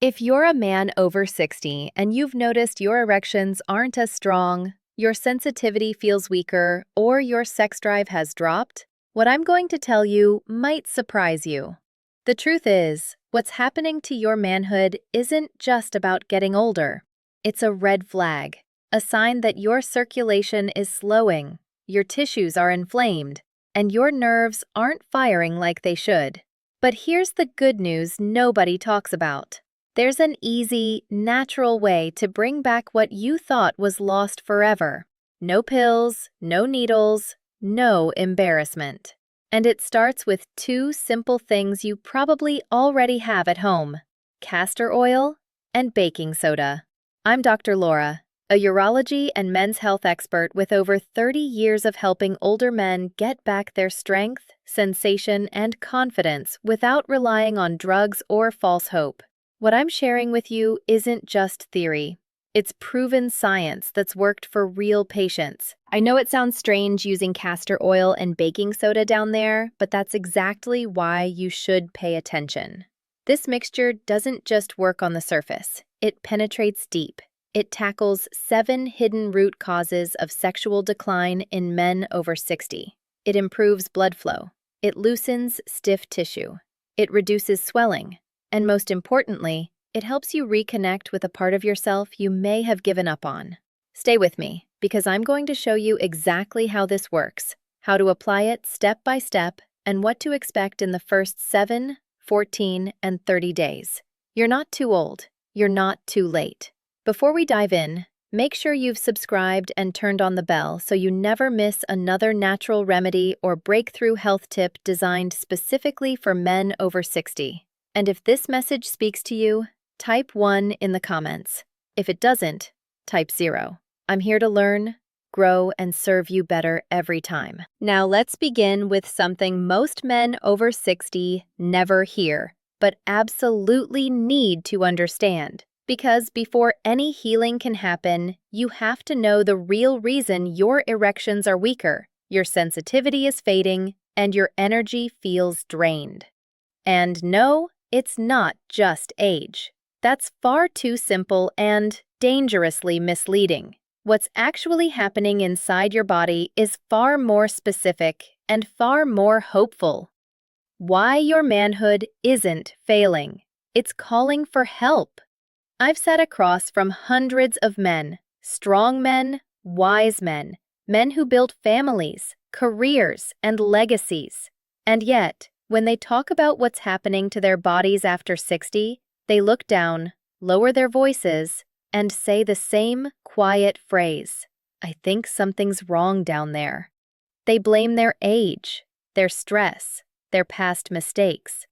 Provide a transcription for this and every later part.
If you're a man over 60 and you've noticed your erections aren't as strong, your sensitivity feels weaker, or your sex drive has dropped, what I'm going to tell you might surprise you. The truth is, what's happening to your manhood isn't just about getting older. It's a red flag, a sign that your circulation is slowing, your tissues are inflamed, and your nerves aren't firing like they should. But here's the good news nobody talks about. There's an easy, natural way to bring back what you thought was lost forever. No pills, no needles, no embarrassment. And it starts with two simple things you probably already have at home: castor oil and baking soda. I'm Dr. Laura, a urology and men's health expert with over 30 years of helping older men get back their strength, sensation, and confidence without relying on drugs or false hope. What I'm sharing with you isn't just theory. It's proven science that's worked for real patients. I know it sounds strange using castor oil and baking soda down there, but that's exactly why you should pay attention. This mixture doesn't just work on the surface. It penetrates deep. It tackles 7 hidden root causes of sexual decline in men over 60. It improves blood flow. It loosens stiff tissue. It reduces swelling. And most importantly, it helps you reconnect with a part of yourself you may have given up on. Stay with me, because I'm going to show you exactly how this works, how to apply it step by step, and what to expect in the first 7, 14, and 30 days. You're not too old. You're not too late. Before we dive in, make sure you've subscribed and turned on the bell so you never miss another natural remedy or breakthrough health tip designed specifically for men over 60. And if this message speaks to you, type 1 in the comments. If it doesn't, type 0. I'm here to learn, grow, and serve you better every time. Now let's begin with something most men over 60 never hear, but absolutely need to understand. Because before any healing can happen, you have to know the real reason your erections are weaker, your sensitivity is fading, and your energy feels drained. And no, it's not just age. That's far too simple and dangerously misleading. What's actually happening inside your body is far more specific and far more hopeful. Why your manhood isn't failing. It's calling for help. I've sat across from hundreds of men, strong men, wise men, men who built families, careers, and legacies. And yet, when they talk about what's happening to their bodies after 60, they look down, lower their voices, and say the same quiet phrase, "I think something's wrong down there." They blame their age, their stress, their past mistakes.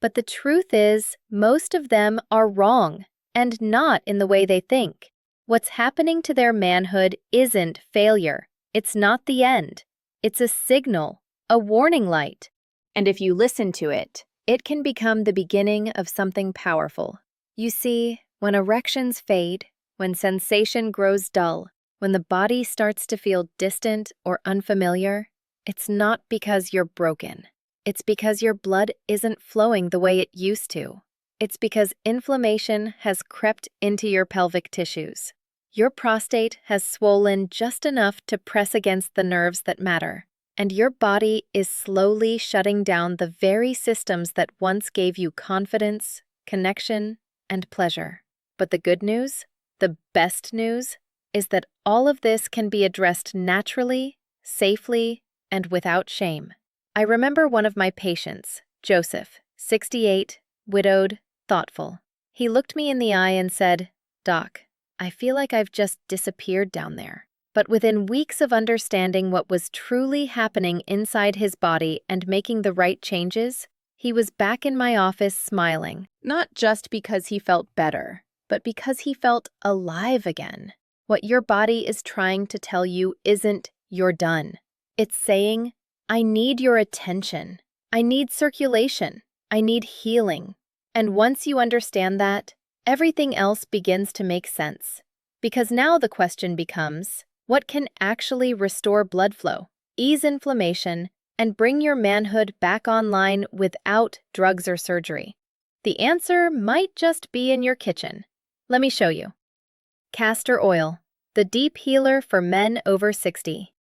But the truth is, most of them are wrong, and not in the way they think. What's happening to their manhood isn't failure. It's not the end. It's a signal, a warning light. And if you listen to it, it can become the beginning of something powerful. You see, when erections fade, when sensation grows dull, when the body starts to feel distant or unfamiliar, it's not because you're broken. It's because your blood isn't flowing the way it used to. It's because inflammation has crept into your pelvic tissues. Your prostate has swollen just enough to press against the nerves that matter. And your body is slowly shutting down the very systems that once gave you confidence, connection, and pleasure. But the good news, the best news, is that all of this can be addressed naturally, safely, and without shame. I remember one of my patients, Joseph, 68, widowed, thoughtful. He looked me in the eye and said, "Doc, I feel like I've just disappeared down there." But within weeks of understanding what was truly happening inside his body and making the right changes, he was back in my office smiling, not just because he felt better, but because he felt alive again. What your body is trying to tell you isn't "you're done." It's saying, "I need your attention. I need circulation. I need healing." And once you understand that, everything else begins to make sense. Because now the question becomes, what can actually restore blood flow, ease inflammation, and bring your manhood back online without drugs or surgery? The answer might just be in your kitchen. Let me show you. Castor oil, the deep healer for men over 60.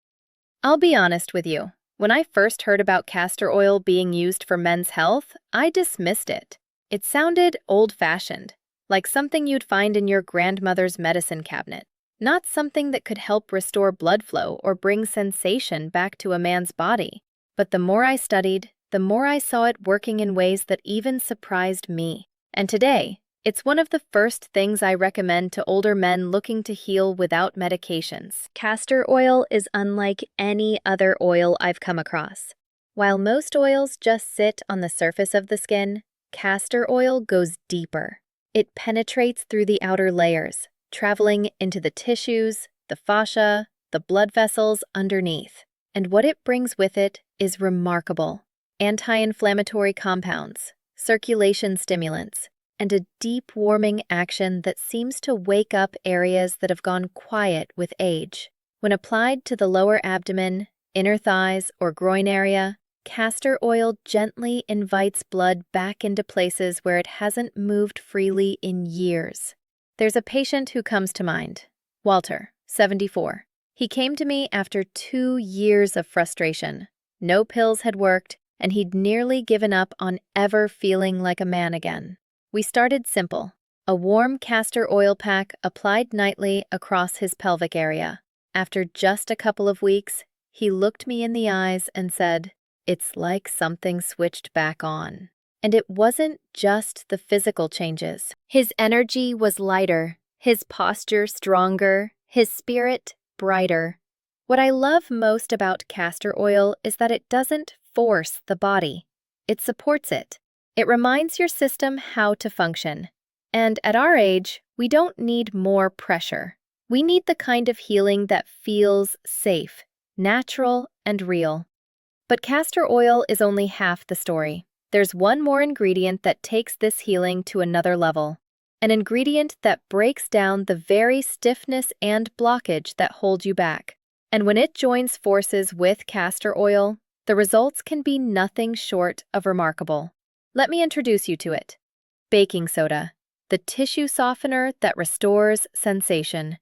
I'll be honest with you. When I first heard about castor oil being used for men's health, I dismissed it. It sounded old-fashioned, like something you'd find in your grandmother's medicine cabinet, not something that could help restore blood flow or bring sensation back to a man's body. But the more I studied, the more I saw it working in ways that even surprised me. And today, it's one of the first things I recommend to older men looking to heal without medications. Castor oil is unlike any other oil I've come across. While most oils just sit on the surface of the skin, castor oil goes deeper. It penetrates through the outer layers, traveling into the tissues, the fascia, the blood vessels underneath. And what it brings with it is remarkable. Anti-inflammatory compounds, circulation stimulants, and a deep warming action that seems to wake up areas that have gone quiet with age. When applied to the lower abdomen, inner thighs, or groin area, castor oil gently invites blood back into places where it hasn't moved freely in years. There's a patient who comes to mind, Walter, 74. He came to me after 2 years of frustration. No pills had worked, and he'd nearly given up on ever feeling like a man again. We started simple, a warm castor oil pack applied nightly across his pelvic area. After just a couple of weeks, he looked me in the eyes and said, "It's like something switched back on." And it wasn't just the physical changes. His energy was lighter, his posture stronger, his spirit brighter. What I love most about castor oil is that it doesn't force the body. It supports it. It reminds your system how to function. And at our age, we don't need more pressure. We need the kind of healing that feels safe, natural, and real. But castor oil is only half the story. There's one more ingredient that takes this healing to another level. An ingredient that breaks down the very stiffness and blockage that hold you back. And when it joins forces with castor oil, the results can be nothing short of remarkable. Let me introduce you to it. Baking soda, the tissue softener that restores sensation.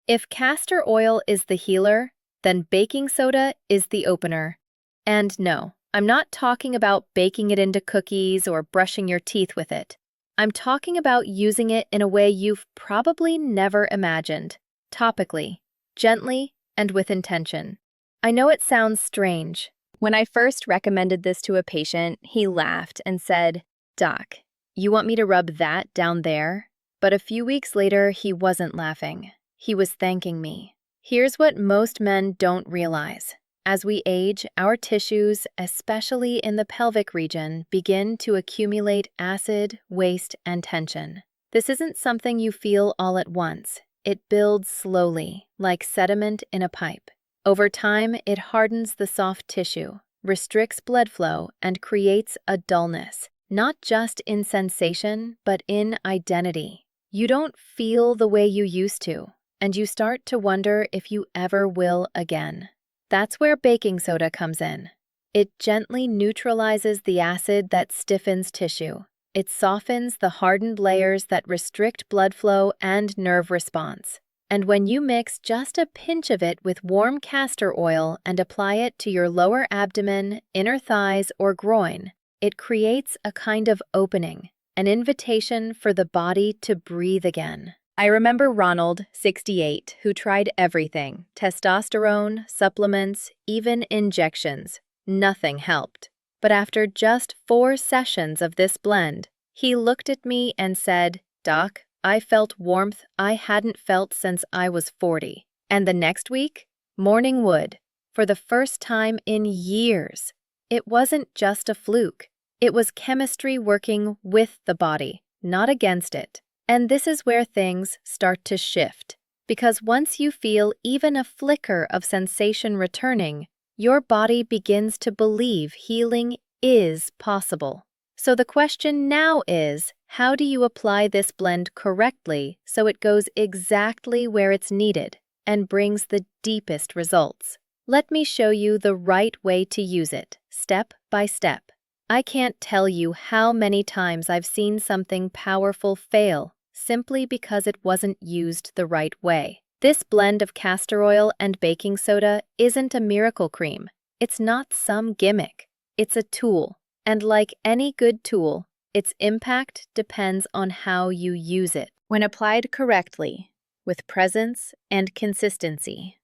If castor oil is the healer, then baking soda is the opener. And no, I'm not talking about baking it into cookies or brushing your teeth with it. I'm talking about using it in a way you've probably never imagined, topically, gently, and with intention. I know it sounds strange. When I first recommended this to a patient, he laughed and said, "Doc, you want me to rub that down there?" But a few weeks later, he wasn't laughing. He was thanking me. Here's what most men don't realize. As we age, our tissues, especially in the pelvic region, begin to accumulate acid, waste, and tension. This isn't something you feel all at once. It builds slowly, like sediment in a pipe. Over time, it hardens the soft tissue, restricts blood flow, and creates a dullness, not just in sensation, but in identity. You don't feel the way you used to, and you start to wonder if you ever will again. That's where baking soda comes in. It gently neutralizes the acid that stiffens tissue. It softens the hardened layers that restrict blood flow and nerve response. And when you mix just a pinch of it with warm castor oil and apply it to your lower abdomen, inner thighs, or groin, it creates a kind of opening, an invitation for the body to breathe again. I remember Ronald, 68, who tried everything: testosterone, supplements, even injections. Nothing helped. But after just 4 sessions of this blend, he looked at me and said, "Doc, I felt warmth I hadn't felt since I was 40. And the next week, morning wood, for the first time in years. It wasn't just a fluke. It was chemistry working with the body, not against it. And this is where things start to shift. Because once you feel even a flicker of sensation returning, your body begins to believe healing is possible. So the question now is, how do you apply this blend correctly so it goes exactly where it's needed and brings the deepest results? Let me show you the right way to use it, step by step. I can't tell you how many times I've seen something powerful fail simply because it wasn't used the right way. This blend of castor oil and baking soda isn't a miracle cream. It's not some gimmick. It's a tool. And like any good tool, its impact depends on how you use it. When applied correctly, with presence and consistency,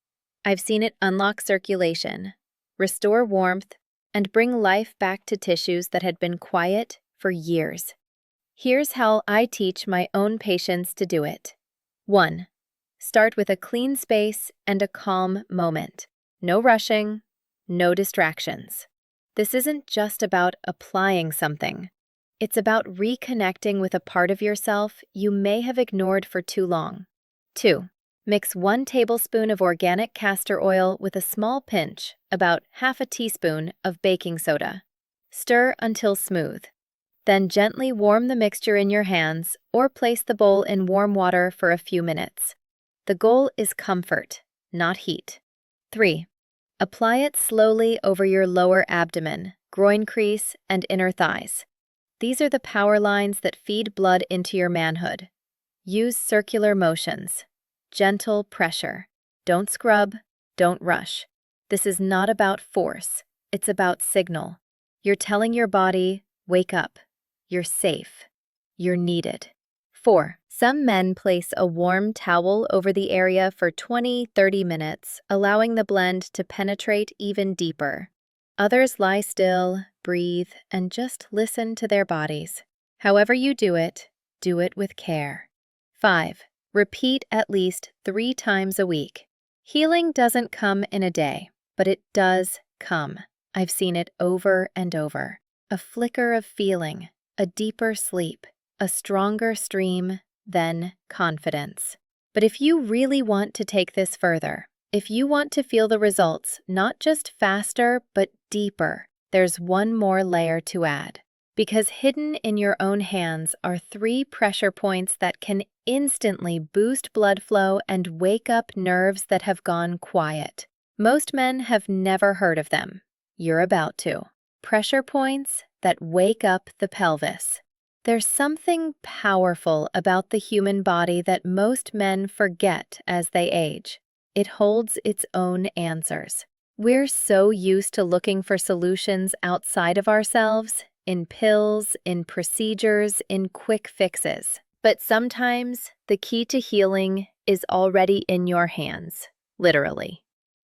I've seen it unlock circulation, restore warmth, and bring life back to tissues that had been quiet for years. Here's how I teach my own patients to do it. 1. Start with a clean space and a calm moment. No rushing, no distractions. This isn't just about applying something. It's about reconnecting with a part of yourself you may have ignored for too long. 2. Mix 1 tablespoon of organic castor oil with a small pinch, about half a teaspoon, of baking soda. Stir until smooth. Then gently warm the mixture in your hands or place the bowl in warm water for a few minutes. The goal is comfort, not heat. 3. Apply it slowly over your lower abdomen, groin crease, and inner thighs. These are the power lines that feed blood into your manhood. Use circular motions. Gentle pressure. Don't scrub, don't rush. This is not about force, it's about signal. You're telling your body, wake up. You're safe. You're needed. 4. Some men place a warm towel over the area for 20-30 minutes, allowing the blend to penetrate even deeper. Others lie still, breathe, and just listen to their bodies. However you do it with care. 5. Repeat at least 3 times a week. Healing doesn't come in a day, but it does come. I've seen it over and over. A flicker of feeling, a deeper sleep, a stronger stream, then confidence. But if you really want to take this further, if you want to feel the results not just faster but deeper, there's one more layer to add. Because hidden in your own hands are 3 pressure points that can instantly boost blood flow and wake up nerves that have gone quiet. Most men have never heard of them. You're about to. Pressure points that wake up the pelvis. There's something powerful about the human body that most men forget as they age. It holds its own answers. We're so used to looking for solutions outside of ourselves, in pills, in procedures, in quick fixes. But sometimes the key to healing is already in your hands, literally.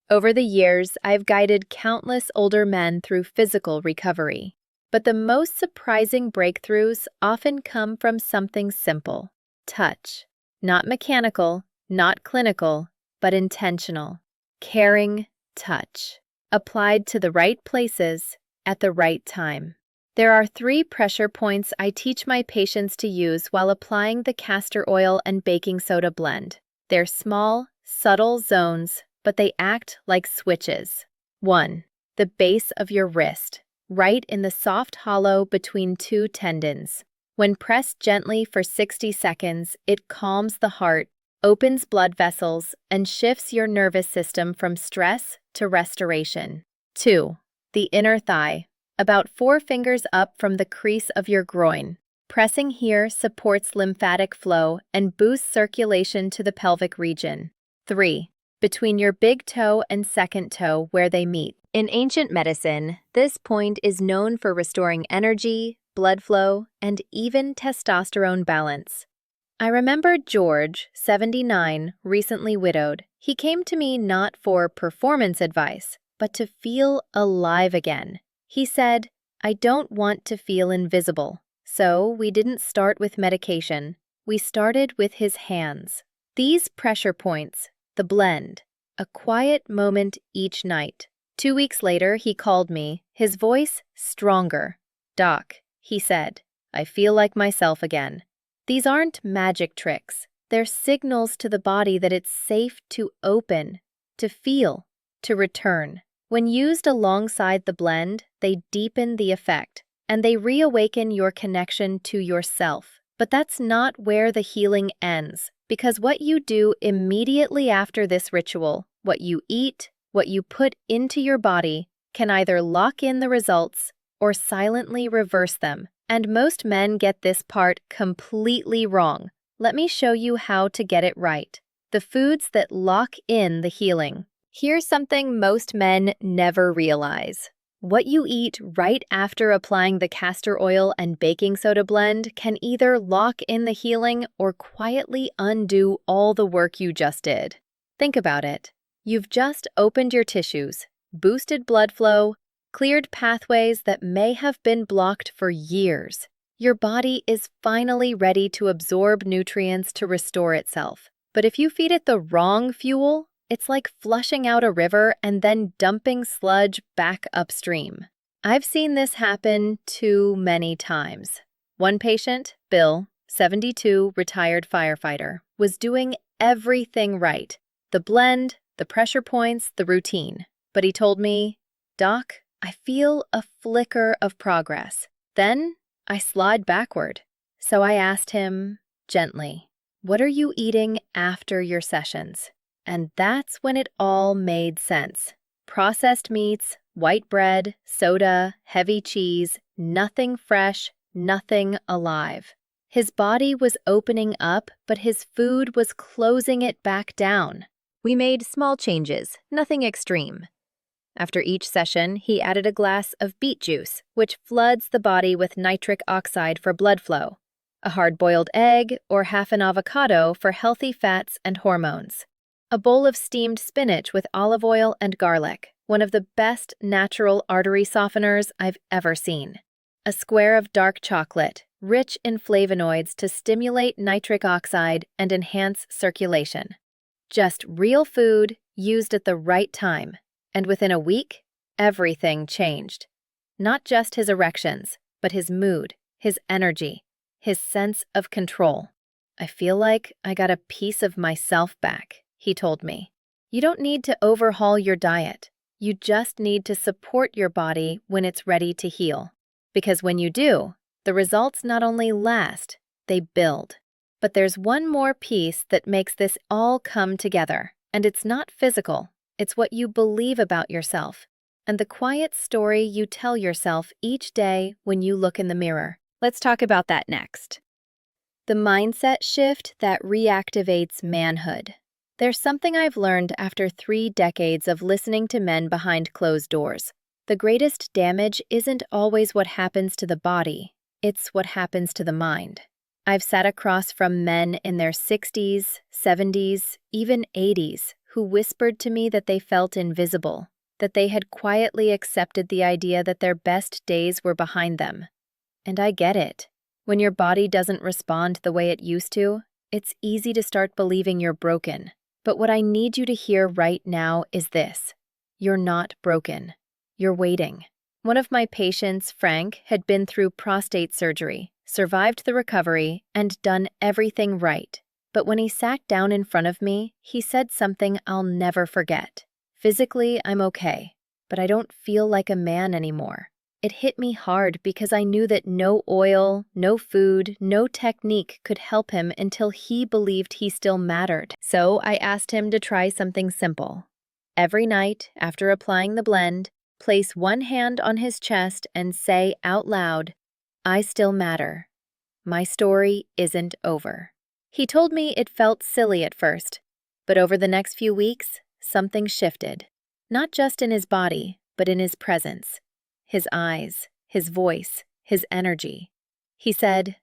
Over the years, I've guided countless older men through physical recovery. But the most surprising breakthroughs often come from something simple: touch. Not mechanical, not clinical, but intentional. Caring touch. Applied to the right places at the right time. There are 3 pressure points I teach my patients to use while applying the castor oil and baking soda blend. They're small, subtle zones, but they act like switches. 1. The base of your wrist, right in the soft hollow between 2 tendons. When pressed gently for 60 seconds, it calms the heart, opens blood vessels, and shifts your nervous system from stress to restoration. 2. The inner thigh, about 4 fingers up from the crease of your groin. Pressing here supports lymphatic flow and boosts circulation to the pelvic region. 3. Between your big toe and second toe where they meet. In ancient medicine, this point is known for restoring energy, blood flow, and even testosterone balance. I remember George, 79, recently widowed. He came to me not for performance advice, but to feel alive again. He said, "I don't want to feel invisible." So we didn't start with medication. We started with his hands. These pressure points, the blend, a quiet moment each night. 2 weeks later, he called me, his voice stronger. "Doc," he said, "I feel like myself again." These aren't magic tricks. They're signals to the body that it's safe to open, to feel, to return. When used alongside the blend, they deepen the effect, and they reawaken your connection to yourself. But that's not where the healing ends, because what you do immediately after this ritual, what you eat, what you put into your body, can either lock in the results or silently reverse them. And most men get this part completely wrong. Let me show you how to get it right. The foods that lock in the healing. Here's something most men never realize. What you eat right after applying the castor oil and baking soda blend can either lock in the healing or quietly undo all the work you just did. Think about it. You've just opened your tissues, boosted blood flow, cleared pathways that may have been blocked for years. Your body is finally ready to absorb nutrients to restore itself. But if you feed it the wrong fuel, it's like flushing out a river and then dumping sludge back upstream. I've seen this happen too many times. One patient, Bill, 72, retired firefighter, was doing everything right. The blend, the pressure points, the routine. But he told me, "Doc, I feel a flicker of progress. Then I slide backward." So I asked him gently, "What are you eating after your sessions?" And that's when it all made sense. Processed meats, white bread, soda, heavy cheese, nothing fresh, nothing alive. His body was opening up, but his food was closing it back down. We made small changes, nothing extreme. After each session, he added a glass of beet juice, which floods the body with nitric oxide for blood flow, a hard-boiled egg, or half an avocado for healthy fats and hormones. A bowl of steamed spinach with olive oil and garlic, one of the best natural artery softeners I've ever seen. A square of dark chocolate, rich in flavonoids to stimulate nitric oxide and enhance circulation. Just real food used at the right time. And within a week, everything changed. Not just his erections, but his mood, his energy, his sense of control. "I feel like I got a piece of myself back," he told me. "You don't need to overhaul your diet. You just need to support your body when it's ready to heal. Because when you do, the results not only last, they build." But there's one more piece that makes this all come together, and it's not physical. It's what you believe about yourself, and the quiet story you tell yourself each day when you look in the mirror. Let's talk about that next. The mindset shift that reactivates manhood. There's something I've learned after 3 decades of listening to men behind closed doors. The greatest damage isn't always what happens to the body, it's what happens to the mind. I've sat across from men in their 60s, 70s, even 80s, who whispered to me that they felt invisible, that they had quietly accepted the idea that their best days were behind them. And I get it. When your body doesn't respond the way it used to, it's easy to start believing you're broken. But what I need you to hear right now is this: you're not broken. You're waiting. One of my patients, Frank, had been through prostate surgery, survived the recovery, and done everything right. But when he sat down in front of me, he said something I'll never forget. "Physically, I'm okay, but I don't feel like a man anymore." It hit me hard because I knew that no oil, no food, no technique could help him until he believed he still mattered. So I asked him to try something simple. Every night, after applying the blend, place one hand on his chest and say out loud, "I still matter. My story isn't over." He told me it felt silly at first, but over the next few weeks, something shifted. Not just in his body, but in his presence. His eyes, his voice, his energy. He said,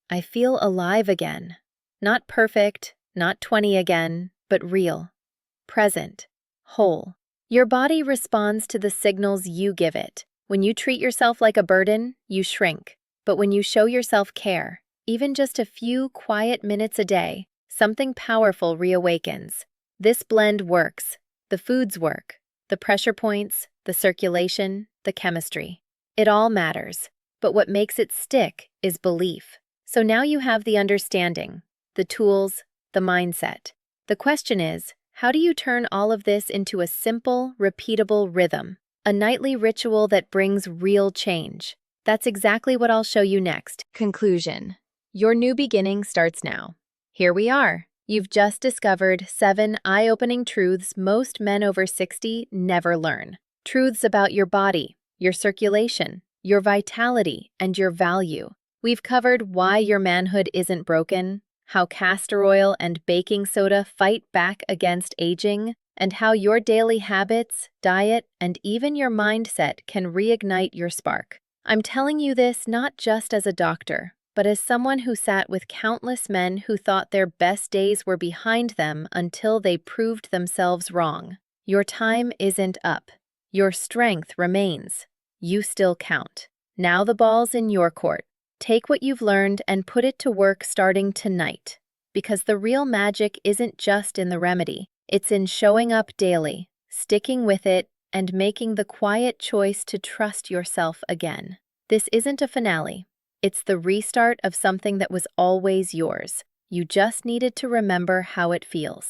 "I feel alive again. Not perfect, not 20 again, but real. Present. Whole." Your body responds to the signals you give it. When you treat yourself like a burden, you shrink. But when you show yourself care, even just a few quiet minutes a day, something powerful reawakens. This blend works. The foods work. The pressure points, the circulation, the chemistry. It all matters. But what makes it stick is belief. So now you have the understanding, the tools, the mindset. The question is, how do you turn all of this into a simple, repeatable rhythm? A nightly ritual that brings real change. That's exactly what I'll show you next. Conclusion. Your new beginning starts now. Here we are. You've just discovered 7 eye-opening truths most men over 60 never learn. Truths about your body, your circulation, your vitality, and your value. We've covered why your manhood isn't broken, how castor oil and baking soda fight back against aging, and how your daily habits, diet, and even your mindset can reignite your spark. I'm telling you this not just as a doctor, but as someone who sat with countless men who thought their best days were behind them until they proved themselves wrong. Your time isn't up. Your strength remains. You still count. Now the ball's in your court. Take what you've learned and put it to work starting tonight. Because the real magic isn't just in the remedy. It's in showing up daily, sticking with it, and making the quiet choice to trust yourself again. This isn't a finale. It's the restart of something that was always yours. You just needed to remember how it feels.